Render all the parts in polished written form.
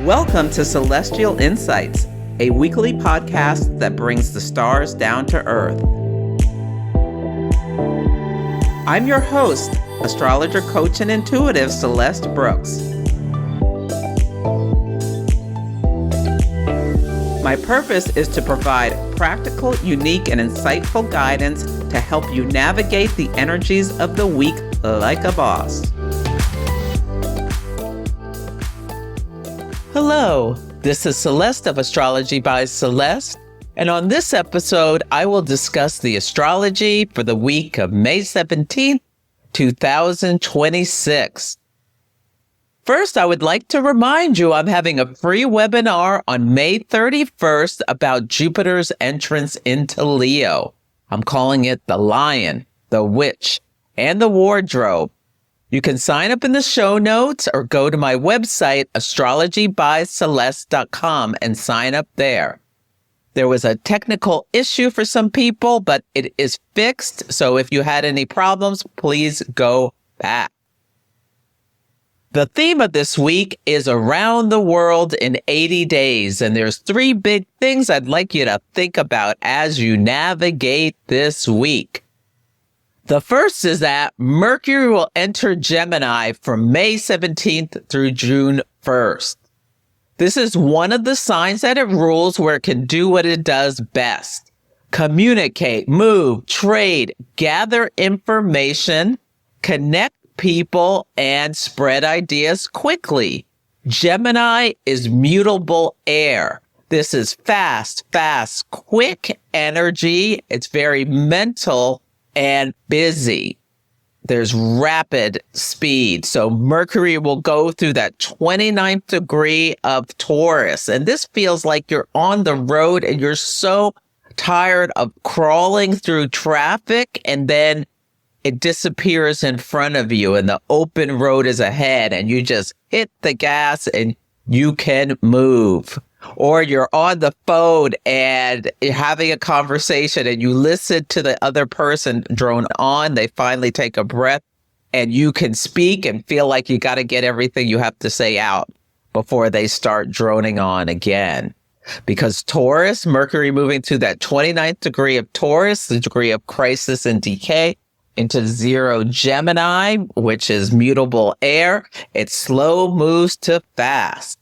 Welcome to Celestial Insights, a weekly podcast that brings the stars down to earth. I'm your host, astrologer, coach, and intuitive Celeste Brooks. My purpose is to provide practical, unique, and insightful guidance to help you navigate the energies of the week like a boss. Hello, this is Celeste of Astrology by Celeste, and on this episode, I will discuss the astrology for the week of May 17th, 2026. First, I would like to remind you I'm having a free webinar on May 31st about Jupiter's entrance into Leo. I'm calling it the Lion, the Witch, and the Wardrobe. You can sign up in the show notes or go to my website, astrologybyceleste.com, and sign up there. There was a technical issue for some people, but it is fixed. So if you had any problems, please go back. The theme of this week is Around the World in 80 Days. And there's three big things I'd like you to think about as you navigate this week. The first is that Mercury will enter Gemini from May 17th through June 1st. This is one of the signs that it rules where it can do what it does best. Communicate, move, trade, gather information, connect people, and spread ideas quickly. Gemini is mutable air. This is fast, quick energy. It's very mental and busy. There's rapid speed. So Mercury will go through that 29th degree of Taurus. And this feels like you're on the road and you're so tired of crawling through traffic, and then it disappears in front of you and the open road is ahead and you just hit the gas and you can move. Or you're on the phone and you're having a conversation and you listen to the other person drone on. They finally take a breath and you can speak and feel like you got to get everything you have to say out before they start droning on again. Because Taurus, Mercury moving to that 29th degree of Taurus, the degree of crisis and decay, into zero Gemini, which is mutable air. It slow moves to fast.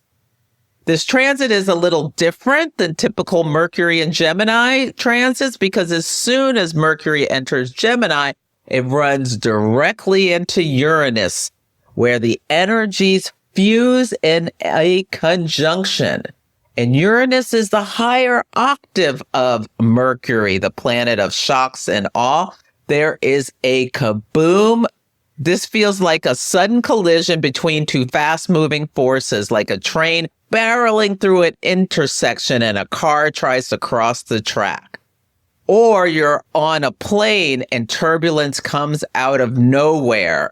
This transit is a little different than typical Mercury and Gemini transits because as soon as Mercury enters Gemini, it runs directly into Uranus, where the energies fuse in a conjunction. And Uranus is the higher octave of Mercury, the planet of shocks and awe. There is a kaboom. This feels like a sudden collision between two fast-moving forces, like a train barreling through an intersection and a car tries to cross the track. Or you're on a plane and turbulence comes out of nowhere.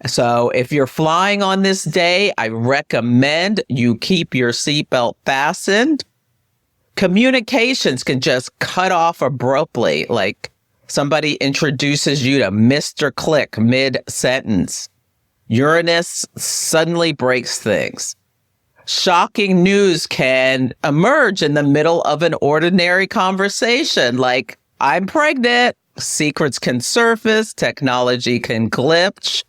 So if you're flying on this day, I recommend you keep your seatbelt fastened. Communications can just cut off abruptly, like somebody introduces you to Mr. Click mid-sentence. Uranus suddenly breaks things. Shocking news can emerge in the middle of an ordinary conversation, like, I'm pregnant. Secrets can surface. Technology can glitch.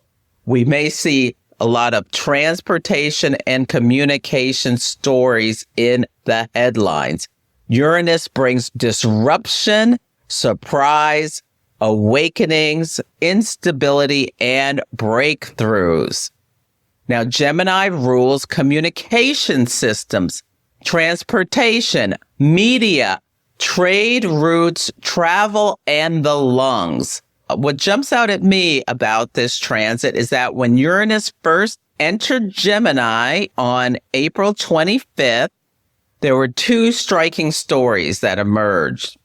We may see a lot of transportation and communication stories in the headlines. Uranus brings disruption, surprise, awakenings, instability, and breakthroughs. Now, Gemini rules communication systems, transportation, media, trade routes, travel, and the lungs. What jumps out at me about this transit is that when Uranus first entered Gemini on April 25th, there were two striking stories that emerged.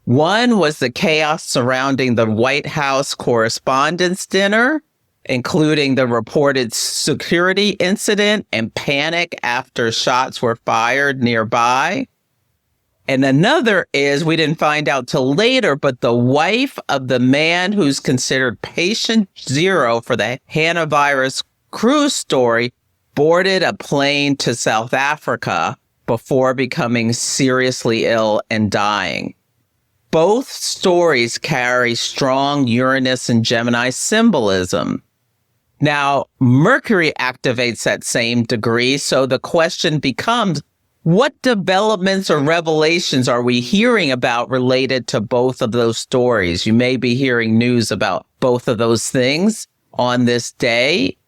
One was the chaos surrounding the White House Correspondents' Dinner, including the reported security incident and panic after shots were fired nearby. And another is, we didn't find out till later, but the wife of the man who's considered patient zero for the Hanavirus cruise story boarded a plane to South Africa before becoming seriously ill and dying. Both stories carry strong Uranus and Gemini symbolism. Now, Mercury activates that same degree, so the question becomes, what developments or revelations are we hearing about related to both of those stories? You may be hearing news about both of those things on this day.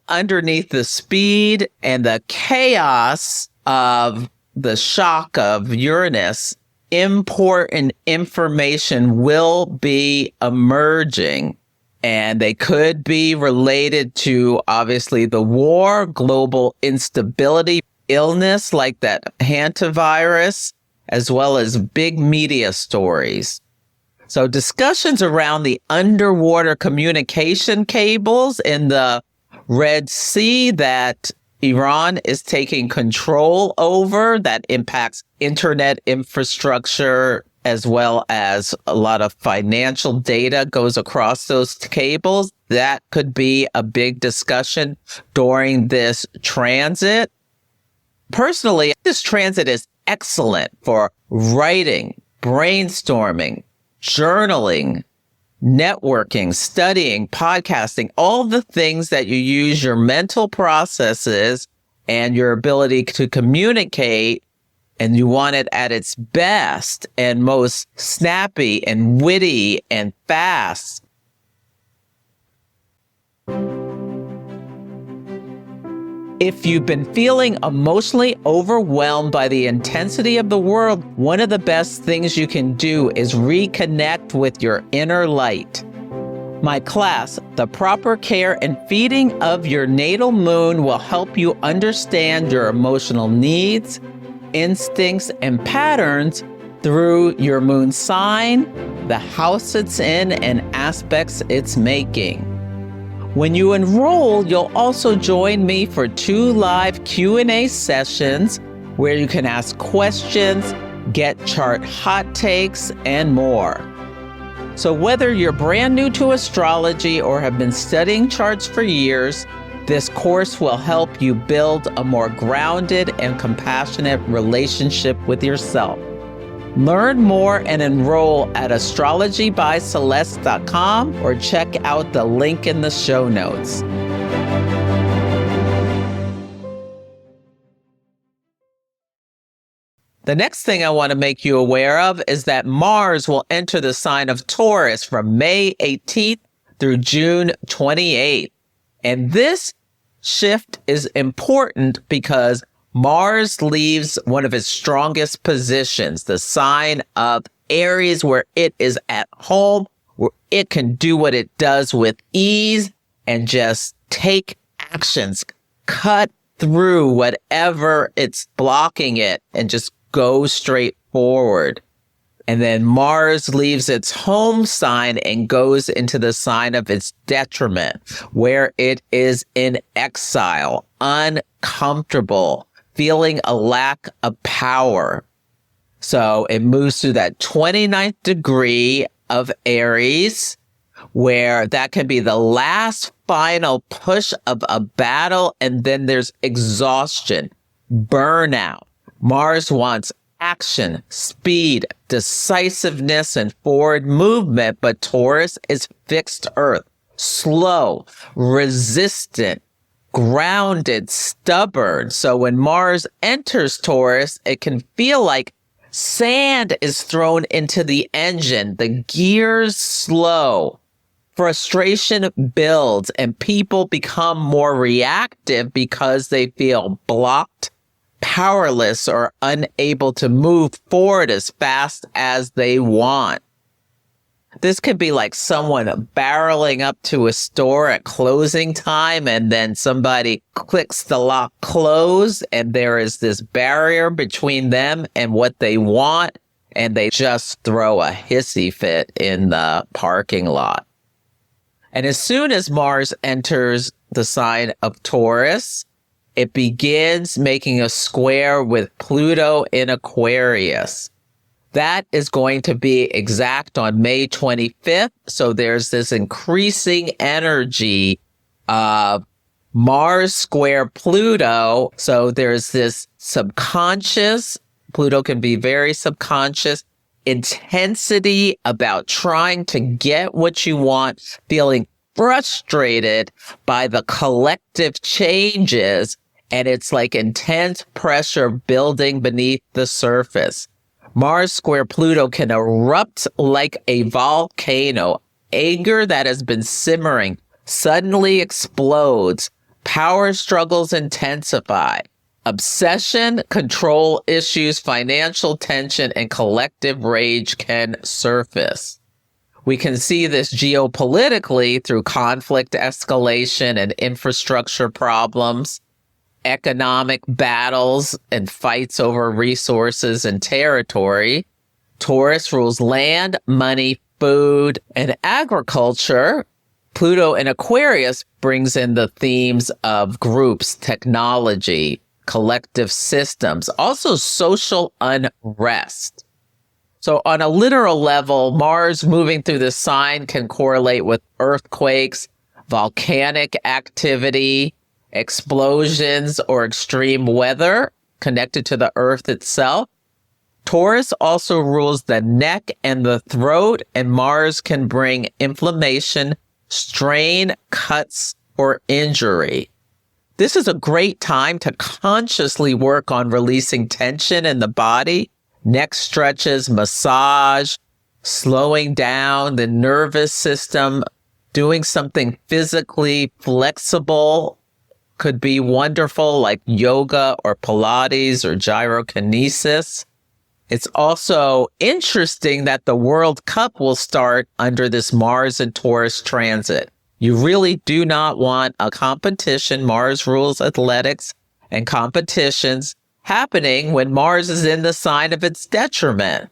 Underneath the speed and the chaos of the shock of Uranus, important information will be emerging. And they could be related to, obviously, the war, global instability, illness like that hantavirus, as well as big media stories. So discussions around the underwater communication cables in the Red Sea that Iran is taking control over, that impacts internet infrastructure, as well as a lot of financial data goes across those cables. That could be a big discussion during this transit. Personally, this transit is excellent for writing, brainstorming, journaling, networking, studying, podcasting, all the things that you use your mental processes and your ability to communicate, and you want it at its best and most snappy and witty and fast. If you've been feeling emotionally overwhelmed by the intensity of the world, one of the best things you can do is reconnect with your inner light. My class, The Proper Care and Feeding of Your Natal Moon, will help you understand your emotional needs, instincts, and patterns through your moon sign, the house it's in, and aspects it's making. When you enroll, you'll also join me for 2 live Q&A sessions where you can ask questions, get chart hot takes, and more. So whether you're brand new to astrology or have been studying charts for years, this course will help you build a more grounded and compassionate relationship with yourself. Learn more and enroll at astrologybyceleste.com or check out the link in the show notes. The next thing I want to make you aware of is that Mars will enter the sign of Taurus from May 18th through June 28th. And this shift is important because Mars leaves one of its strongest positions, the sign of Aries, where it is at home, where it can do what it does with ease and just take actions, cut through whatever it's blocking it and just go straight forward. And then Mars leaves its home sign and goes into the sign of its detriment, where it is in exile, uncomfortable, feeling a lack of power. So it moves through that 29th degree of Aries, where that can be the last final push of a battle, and then there's exhaustion, burnout. Mars wants action, speed, decisiveness, and forward movement, but Taurus is fixed earth, slow, resistant, grounded, stubborn. So when Mars enters Taurus, it can feel like sand is thrown into the engine. The gears slow. Frustration builds and people become more reactive because they feel blocked, powerless, or unable to move forward as fast as they want. This could be like someone barreling up to a store at closing time and then somebody clicks the lock close and there is this barrier between them and what they want, and they just throw a hissy fit in the parking lot. And as soon as Mars enters the sign of Taurus, it begins making a square with Pluto in Aquarius. That is going to be exact on May 25th. So there's this increasing energy of Mars square Pluto. So there's this subconscious, Pluto can be very subconscious, intensity about trying to get what you want, feeling frustrated by the collective changes, and it's like intense pressure building beneath the surface. Mars square Pluto can erupt like a volcano. Anger that has been simmering suddenly explodes. Power struggles intensify. Obsession, control issues, financial tension, and collective rage can surface. We can see this geopolitically through conflict escalation and infrastructure problems, economic battles and fights over resources and territory. Taurus rules land, money, food, and agriculture. Pluto in Aquarius brings in the themes of groups, technology, collective systems, also social unrest. So on a literal level, Mars moving through the sign can correlate with earthquakes, volcanic activity, explosions, or extreme weather connected to the Earth itself. Taurus also rules the neck and the throat, and Mars can bring inflammation, strain, cuts, or injury. This is a great time to consciously work on releasing tension in the body, neck stretches, massage, slowing down the nervous system, doing something physically flexible could be wonderful, like yoga or Pilates or gyrokinesis. It's also interesting that the World Cup will start under this Mars and Taurus transit. You really do not want a competition, Mars rules athletics and competitions, happening when Mars is in the sign of its detriment.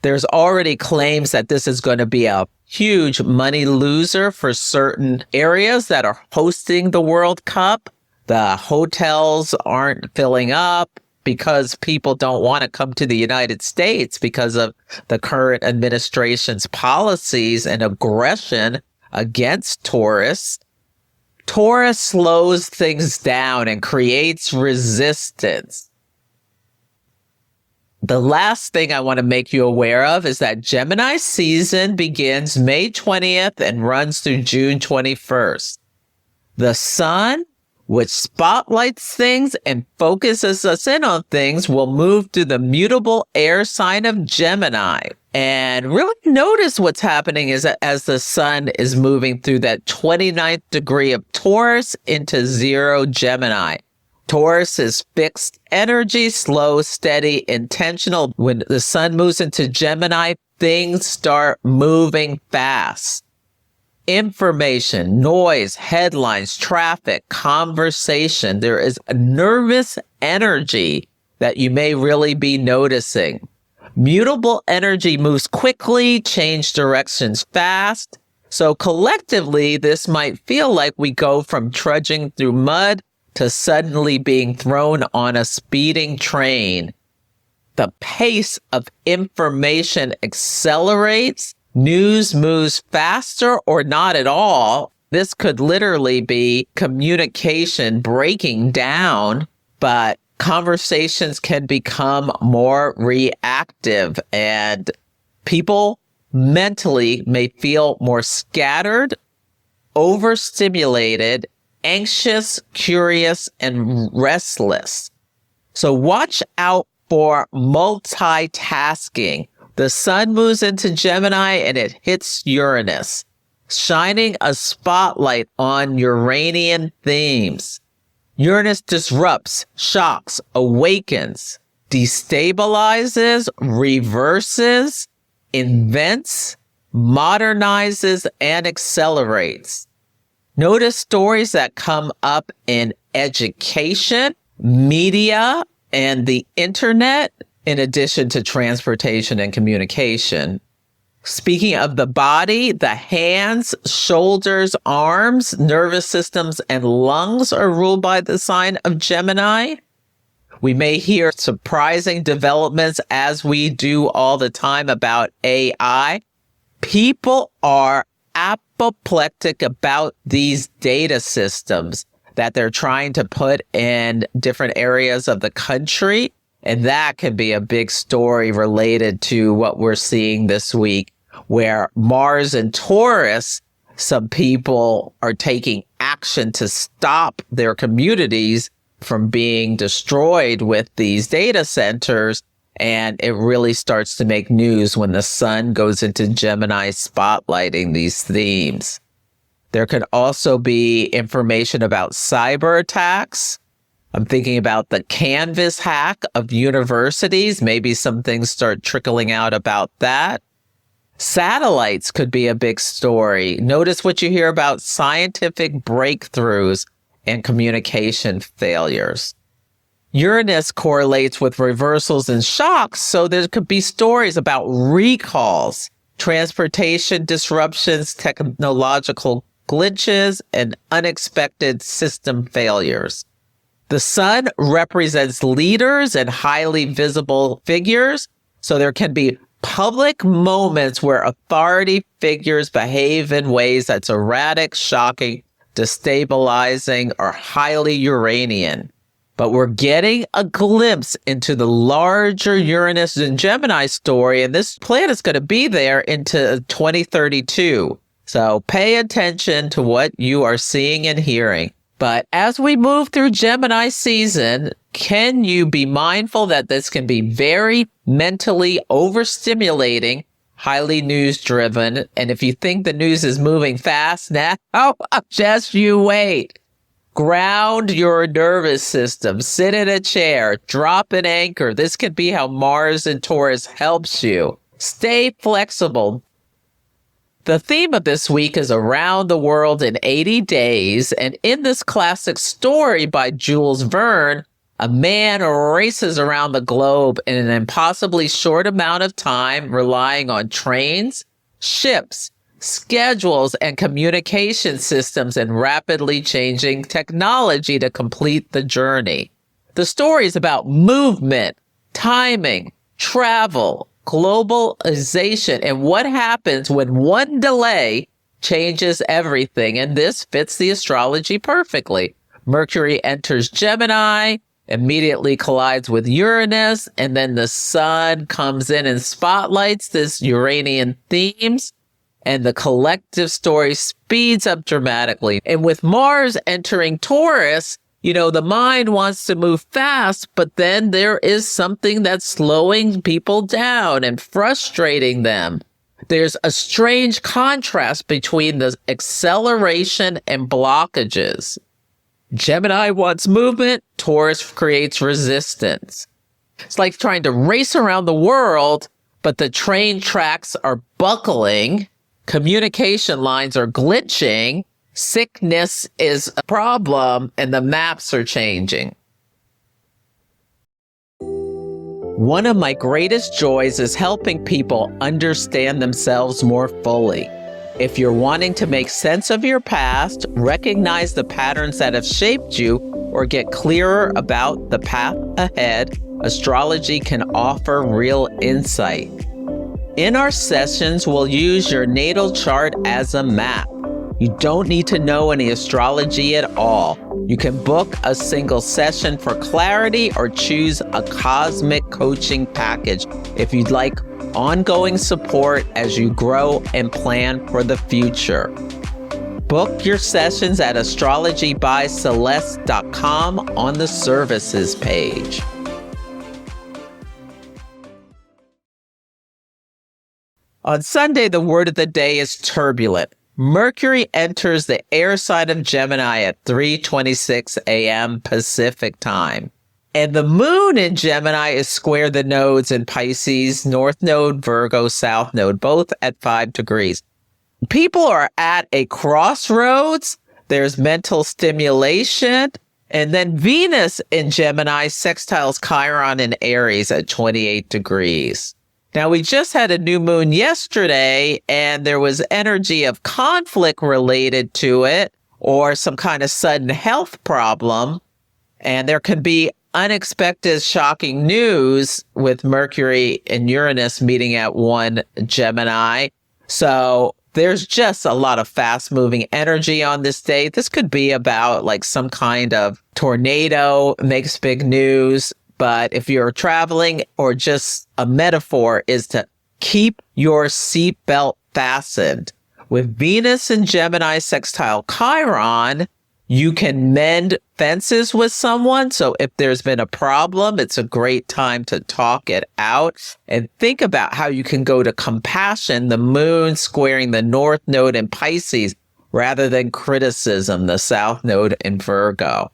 There's already claims that this is going to be a huge money loser for certain areas that are hosting the World Cup. The hotels aren't filling up because people don't want to come to the United States because of the current administration's policies and aggression against tourists. Taurus slows things down and creates resistance. The last thing I want to make you aware of is that Gemini season begins May 20th and runs through June 21st. The sun, which spotlights things and focuses us in on things, will move through the mutable air sign of Gemini. And really notice what's happening is that as the sun is moving through that 29th degree of Taurus into 0 Gemini. Taurus is fixed energy, slow, steady, intentional. When the sun moves into Gemini, things start moving fast. Information, noise, headlines, traffic, conversation. There is a nervous energy that you may really be noticing. Mutable energy moves quickly, change directions fast. So collectively, this might feel like we go from trudging through mud to suddenly being thrown on a speeding train. The pace of information accelerates. News moves faster or not at all. This could literally be communication breaking down, but conversations can become more reactive and people mentally may feel more scattered, overstimulated, anxious, curious, and restless. So watch out for multitasking. The sun moves into Gemini and it hits Uranus, shining a spotlight on Uranian themes. Uranus disrupts, shocks, awakens, destabilizes, reverses, invents, modernizes, and accelerates. Notice stories that come up in education, media, and the internet, in addition to transportation and communication. Speaking of the body, the hands, shoulders, arms, nervous systems, and lungs are ruled by the sign of Gemini. We may hear surprising developments, as we do all the time, about AI. People are apoplectic about these data systems. that they're trying to put in different areas of the country. And that can be a big story related to what we're seeing this week, where Mars and Taurus, some people are taking action to stop their communities from being destroyed with these data centers. And it really starts to make news when the sun goes into Gemini, spotlighting these themes. There can also be information about cyber attacks. I'm thinking about the Canvas hack of universities. Maybe some things start trickling out about that. Satellites could be a big story. Notice what you hear about scientific breakthroughs and communication failures. Uranus correlates with reversals and shocks, so there could be stories about recalls, transportation disruptions, technological glitches, and unexpected system failures. The sun represents leaders and highly visible figures, so there can be public moments where authority figures behave in ways that's erratic, shocking, destabilizing, or highly Uranian. But we're getting a glimpse into the larger Uranus and Gemini story, and this planet's going to be there into 2032. So pay attention to what you are seeing and hearing. But as we move through Gemini season, can you be mindful that this can be very mentally overstimulating, highly news-driven? And if you think the news is moving fast now, just you wait. Ground your nervous system. Sit in a chair. Drop an anchor. This could be how Mars and Taurus helps you. Stay flexible. The theme of this week is Around the World in 80 Days. And in this classic story by Jules Verne, a man races around the globe in an impossibly short amount of time, relying on trains, ships, schedules, and communication systems and rapidly changing technology to complete the journey. The story is about movement, timing, travel, globalization, and what happens when one delay changes everything. And this fits the astrology perfectly. Mercury enters Gemini, immediately collides with Uranus, and then the sun comes in and spotlights this Uranian themes. And the collective story speeds up dramatically. And with Mars entering Taurus, the mind wants to move fast, but then there is something that's slowing people down and frustrating them. There's a strange contrast between the acceleration and blockages. Gemini wants movement, Taurus creates resistance. It's like trying to race around the world, but the train tracks are buckling. Communication lines are glitching, sickness is a problem, and the maps are changing. One of my greatest joys is helping people understand themselves more fully. If you're wanting to make sense of your past, recognize the patterns that have shaped you, or get clearer about the path ahead, astrology can offer real insight. In our sessions, we'll use your natal chart as a map. You don't need to know any astrology at all. You can book a single session for clarity or choose a cosmic coaching package if you'd like ongoing support as you grow and plan for the future. Book your sessions at astrologybyceleste.com on the services page. On Sunday, the word of the day is turbulent. Mercury enters the air sign of Gemini at 3:26 a.m. Pacific time. And the moon in Gemini is square the nodes in Pisces, North Node, Virgo, South Node, both at 5 degrees. People are at a crossroads. There's mental stimulation. And then Venus in Gemini sextiles Chiron in Aries at 28 degrees. Now, we just had a new moon yesterday, and there was energy of conflict related to it, or some kind of sudden health problem. And there can be unexpected, shocking news with Mercury and Uranus meeting at 1 Gemini. So There's just a lot of fast moving energy on this day. This could be about like some kind of tornado makes big news. But if you're traveling, or just a metaphor is to keep your seatbelt fastened. With Venus and Gemini sextile Chiron, you can mend fences with someone. So if there's been a problem, it's a great time to talk it out and think about how you can go to compassion, the moon squaring the north node in Pisces, rather than criticism, the south node in Virgo.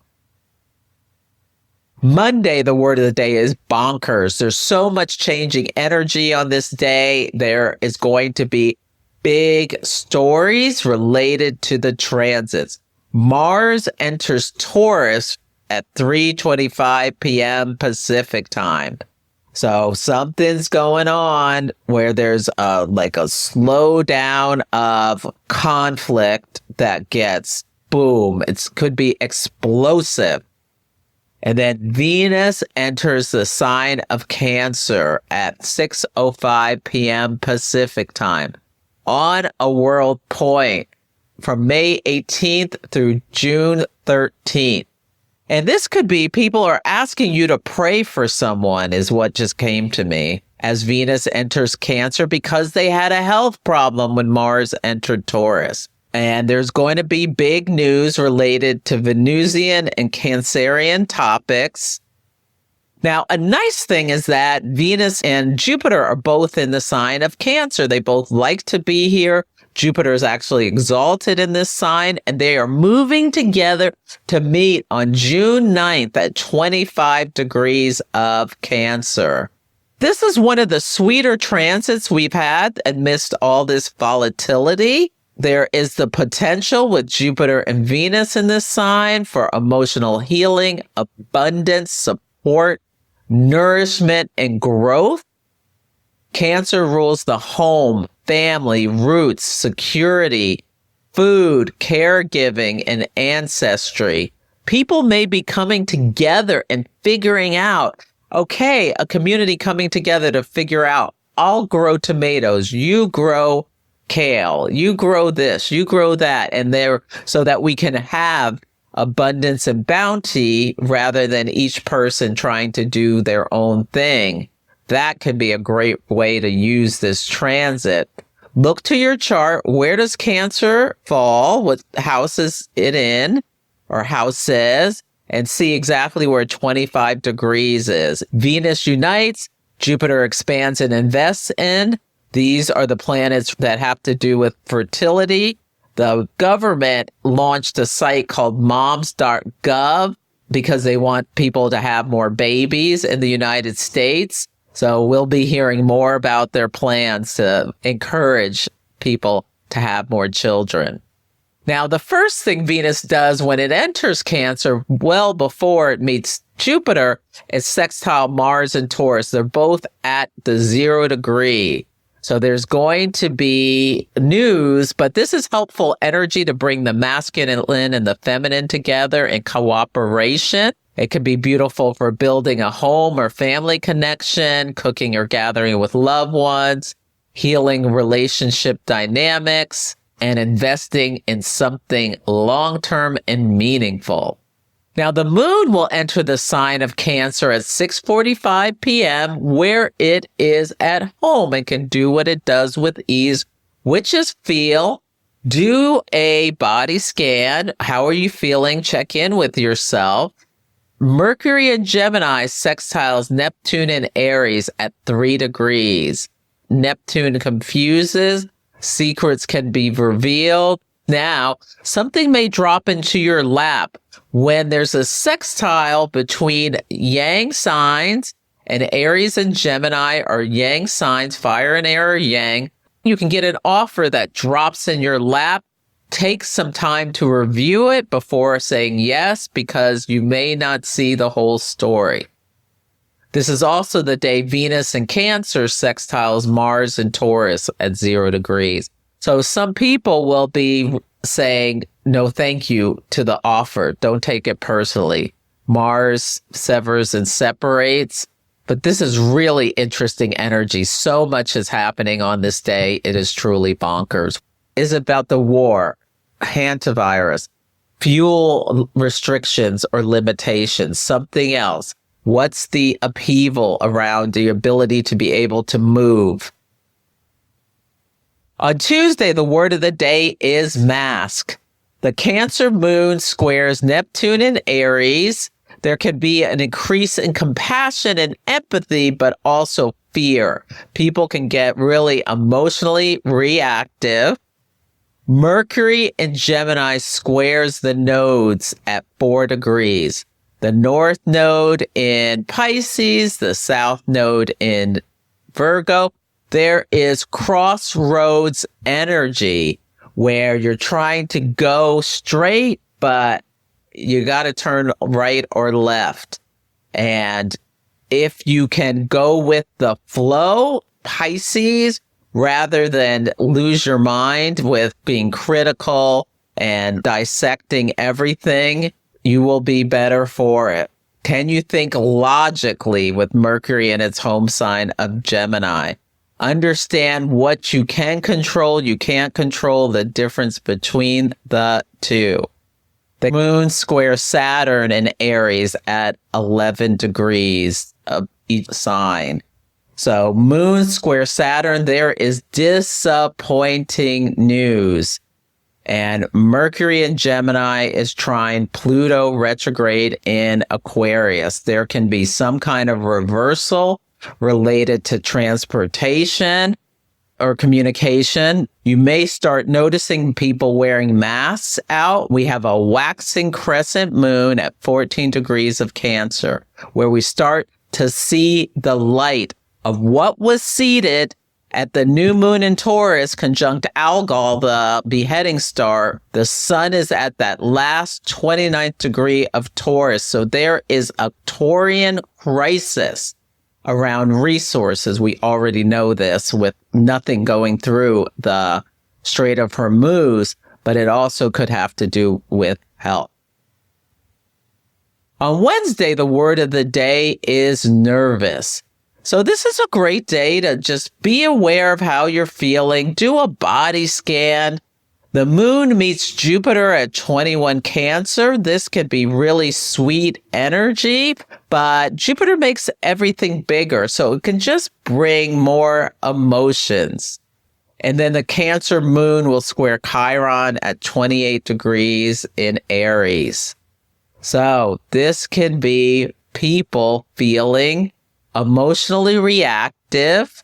Monday, the word of the day is bonkers. There's so much changing energy on this day. There is going to be big stories related to the transits. Mars enters Taurus at 3:25 p.m. Pacific time. So something's going on where there's like a slowdown of conflict that gets boom. It could be explosive. And then Venus enters the sign of Cancer at 6:05 p.m. Pacific time on a world point from May 18th through June 13th. And this could be people are asking you to pray for someone is what just came to me as Venus enters Cancer because they had a health problem when Mars entered Taurus. And there's going to be big news related to Venusian and Cancerian topics. Now, a nice thing is that Venus and Jupiter are both in the sign of Cancer. They both like to be here. Jupiter is actually exalted in this sign, and they are moving together to meet on June 9th at 25 degrees of Cancer. This is one of the sweeter transits we've had amidst all this volatility. There is the potential with Jupiter and Venus in this sign for emotional healing, abundance, support, nourishment, and growth. Cancer rules the home, family, roots, security, food, caregiving, and ancestry. People may be coming together and figuring out, okay, a community coming together to figure out, I'll grow tomatoes, you grow kale, you grow this, you grow that, and there, so that we can have abundance and bounty rather than each person trying to do their own thing. That could be a great way to use this transit. Look to your chart. Where does Cancer fall? What house is it in, or houses? And see exactly where 25 degrees is. Venus unites, Jupiter expands and invests in. These are the planets that have to do with fertility. The government launched a site called moms.gov because they want people to have more babies in the United States. So we'll be hearing more about their plans to encourage people to have more children. Now, the first thing Venus does when it enters Cancer, well before it meets Jupiter, is sextile Mars and Taurus. They're both at the 0 degree. So there's going to be news, but this is helpful energy to bring the masculine and the feminine together in cooperation. It could be beautiful for building a home or family connection, cooking or gathering with loved ones, healing relationship dynamics, and investing in something long-term and meaningful. Now, the moon will enter the sign of Cancer at 6:45 p.m., where it is at home and can do what it does with ease, which is feel, do a body scan. How are you feeling? Check in with yourself. Mercury and Gemini sextiles Neptune and Aries at 3 degrees. Neptune confuses. Secrets can be revealed. Now, something may drop into your lap when there's a sextile between yang signs, and Aries and Gemini are yang signs, fire and air are yang. You can get an offer that drops in your lap. Take some time to review it before saying yes, because you may not see the whole story. This is also the day Venus and Cancer sextiles Mars and Taurus at 0 degrees. So some people will be saying, no, thank you to the offer. Don't take it personally. Mars severs and separates. But this is really interesting energy. So much is happening on this day. It is truly bonkers. Is it about the war, hantavirus, fuel restrictions or limitations, something else? What's the upheaval around the ability to be able to move? On Tuesday, the word of the day is mask. The Cancer moon squares Neptune in Aries. There can be an increase in compassion and empathy, but also fear. People can get really emotionally reactive. Mercury in Gemini squares the nodes at 4 degrees. The north node in Pisces, the south node in Virgo. There is crossroads energy where you're trying to go straight, but you got to turn right or left. And if you can go with the flow, Pisces, rather than lose your mind with being critical and dissecting everything, you will be better for it. Can you think logically with Mercury in its home sign of Gemini? Understand what you can control. You can't control the difference between the two. The moon squares Saturn in Aries at 11 degrees of each sign. So moon square Saturn, there is disappointing news. And Mercury in Gemini is trine Pluto retrograde in Aquarius. There can be some kind of reversal related to transportation or communication. You may start noticing people wearing masks out. We have a waxing crescent moon at 14 degrees of Cancer, where we start to see the light of what was seeded at the new moon in Taurus conjunct Algol, the beheading star. The sun is at that last 29th degree of Taurus. So there is a Taurian crisis around resources. We already know this with nothing going through the Strait of Hormuz, but it also could have to do with health. On Wednesday, the word of the day is nervous. So this is a great day to just be aware of how you're feeling. Do a body scan. The moon meets Jupiter at 21 Cancer. This can be really sweet energy, but Jupiter makes everything bigger, so it can just bring more emotions. And then the Cancer moon will square Chiron at 28 degrees in Aries. So this can be people feeling emotionally reactive.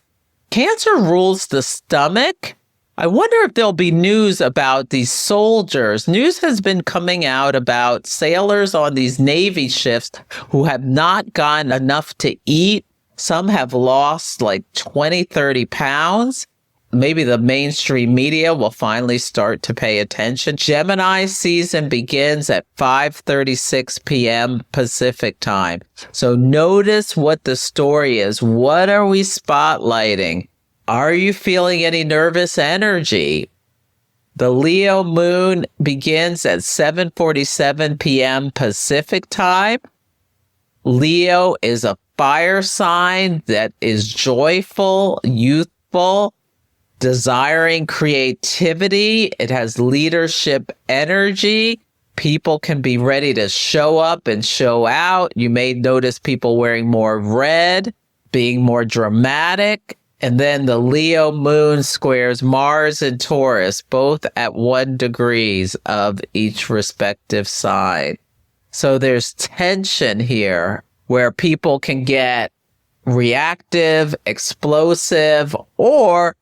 Cancer rules the stomach. I wonder if there'll be news about these soldiers. News has been coming out about sailors on these Navy ships who have not gotten enough to eat. Some have lost like 20, 30 pounds. Maybe the mainstream media will finally start to pay attention. Gemini season begins at 5:36 p.m. Pacific time. So notice what the story is. What are we spotlighting? Are you feeling any nervous energy? The Leo moon begins at 7:47 p.m. Pacific time. Leo is a fire sign that is joyful, youthful, desiring creativity. It has leadership energy. People can be ready to show up and show out. You may notice people wearing more red, being more dramatic. And then the Leo moon squares Mars and Taurus, both at 1 degrees of each respective sign. So there's tension here where people can get reactive, explosive, or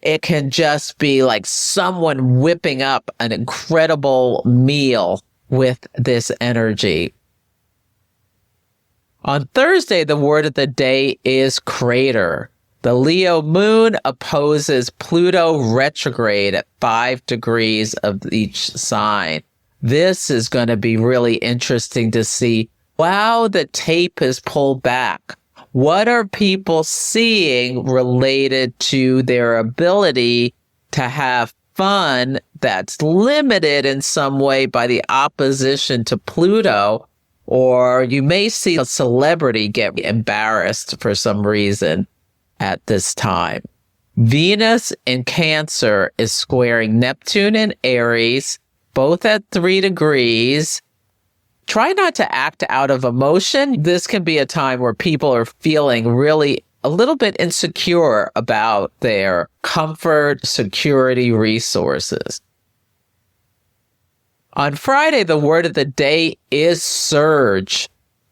it can just be like someone whipping up an incredible meal with this energy. On Thursday, the word of the day is crater. The Leo moon opposes Pluto retrograde at 5 degrees of each sign. This is going to be really interesting to see. Wow, the tape is pulled back. What are people seeing related to their ability to have fun that's limited in some way by the opposition to Pluto? Or you may see a celebrity get embarrassed for some reason at this time. Venus in Cancer is squaring Neptune in Aries, both at 3 degrees. Try not to act out of emotion. This can be a time where people are feeling really a little bit insecure about their comfort, security, resources. On Friday, the word of the day is surge.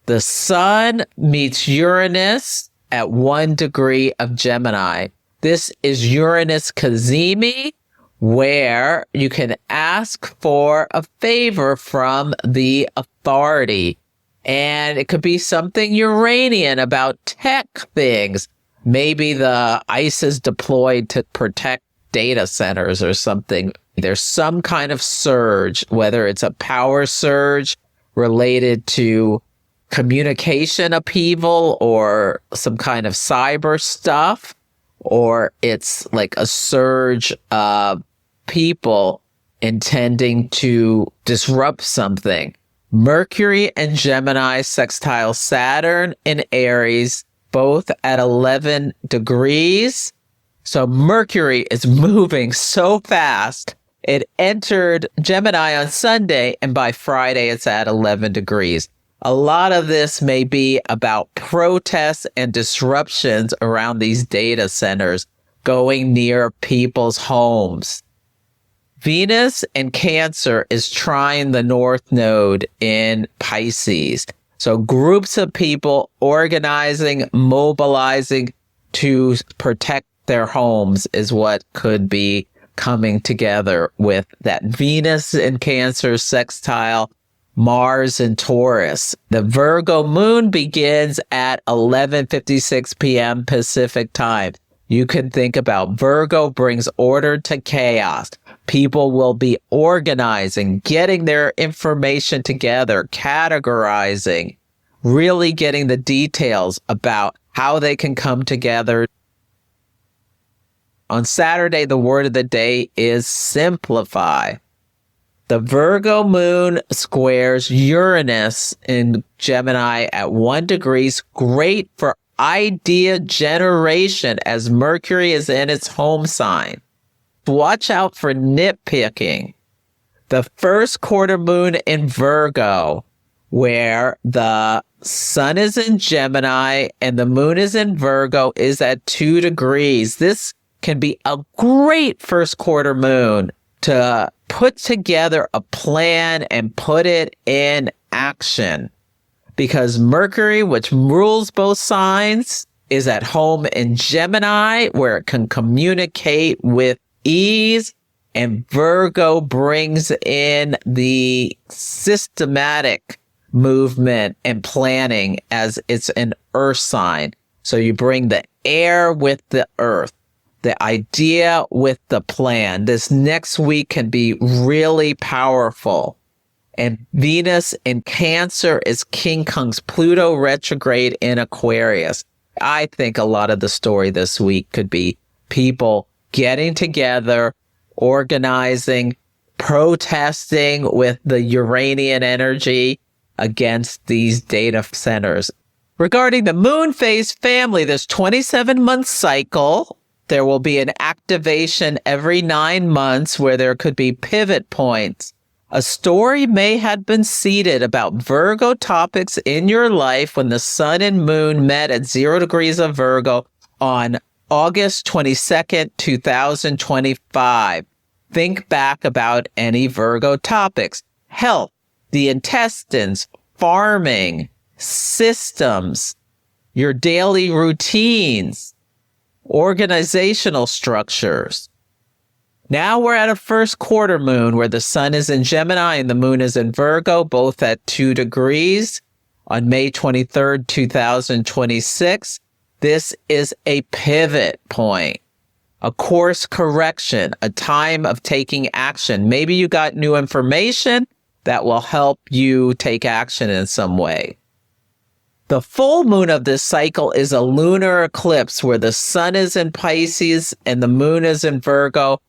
The Sun meets Uranus at 1 degree of Gemini. This is Uranus Cazimi, where you can ask for a favor from the authority. And it could be something Uranian about tech things. Maybe the ICE is deployed to protect data centers or something. There's some kind of surge, whether it's a power surge related to communication upheaval or some kind of cyber stuff, or it's like a surge of people intending to disrupt something. Mercury and Gemini sextile Saturn in Aries, both at 11 degrees. So Mercury is moving so fast. It entered Gemini on Sunday, and by Friday, it's at 11 degrees. A lot of this may be about protests and disruptions around these data centers going near people's homes. Venus in Cancer is trying the North Node in Pisces. So groups of people organizing, mobilizing to protect their homes is what could be coming together with that Venus in Cancer sextile Mars in Taurus. The Virgo moon begins at 11:56 p.m. Pacific time. You can think about Virgo brings order to chaos. People will be organizing, getting their information together, categorizing, really getting the details about how they can come together. On Saturday, the word of the day is simplify. The Virgo moon squares Uranus in Gemini at 1 degree. Great for idea generation as Mercury is in its home sign. Watch out for nitpicking. The first quarter moon in Virgo, where the sun is in Gemini and the moon is in Virgo, is at 2 degrees. This can be a great first quarter moon to put together a plan and put it in action. Because Mercury, which rules both signs, is at home in Gemini, where it can communicate with ease, and Virgo brings in the systematic movement and planning as it's an earth sign. So you bring the air with the earth, the idea with the plan. This next week can be really powerful. And Venus in Cancer is King Kong's Pluto retrograde in Aquarius. I think a lot of the story this week could be people getting together, organizing, protesting with the Uranian energy against these data centers. Regarding the moon phase family, this 27-month cycle, there will be an activation every 9 months where there could be pivot points. A story may have been seeded about Virgo topics in your life when the sun and moon met at 0 degrees of Virgo on August 22nd, 2025. Think back about any Virgo topics: health, the intestines, farming, systems, your daily routines, organizational structures. Now we're at a first quarter moon where the sun is in Gemini and the moon is in Virgo, both at 2 degrees on May 23rd, 2026. This is a pivot point, a course correction, a time of taking action. Maybe you got new information that will help you take action in some way. The full moon of this cycle is a lunar eclipse where the sun is in Pisces and the moon is in Virgo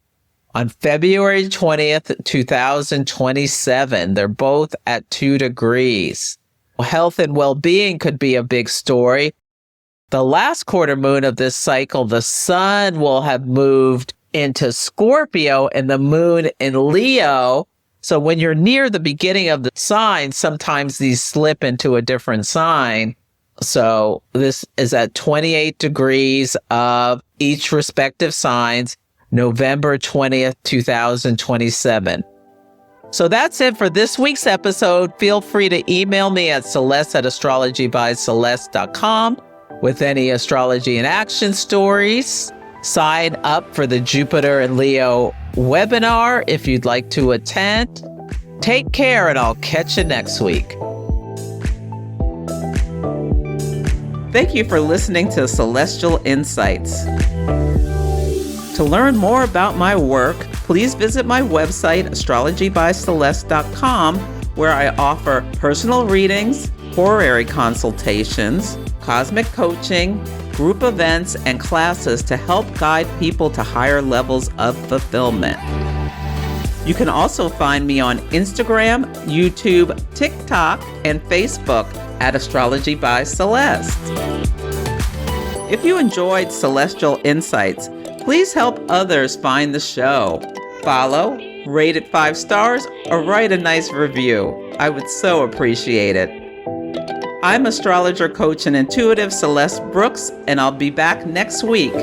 on February 20th, 2027. They're both at 2 degrees. Health and well-being could be a big story. The last quarter moon of this cycle, the sun will have moved into Scorpio and the moon in Leo. So when you're near the beginning of the sign, sometimes these slip into a different sign. So this is at 28 degrees of each respective signs, November 20th, 2027. So that's it for this week's episode. Feel free to email me at celeste@astrologybyceleste.com with any astrology in action stories. Sign up for the Jupiter and Leo webinar if you'd like to attend. Take care, and I'll catch you next week. Thank you for listening to Celestial Insights. To learn more about my work, please visit my website, astrologybyceleste.com, where I offer personal readings, horary consultations, cosmic coaching, group events, and classes to help guide people to higher levels of fulfillment. You can also find me on Instagram, YouTube, TikTok, and Facebook at Astrology by Celeste. If you enjoyed Celestial Insights, please help others find the show. Follow, rate it 5 stars, or write a nice review. I would so appreciate it. I'm astrologer, coach, and intuitive Celeste Brooks, and I'll be back next week.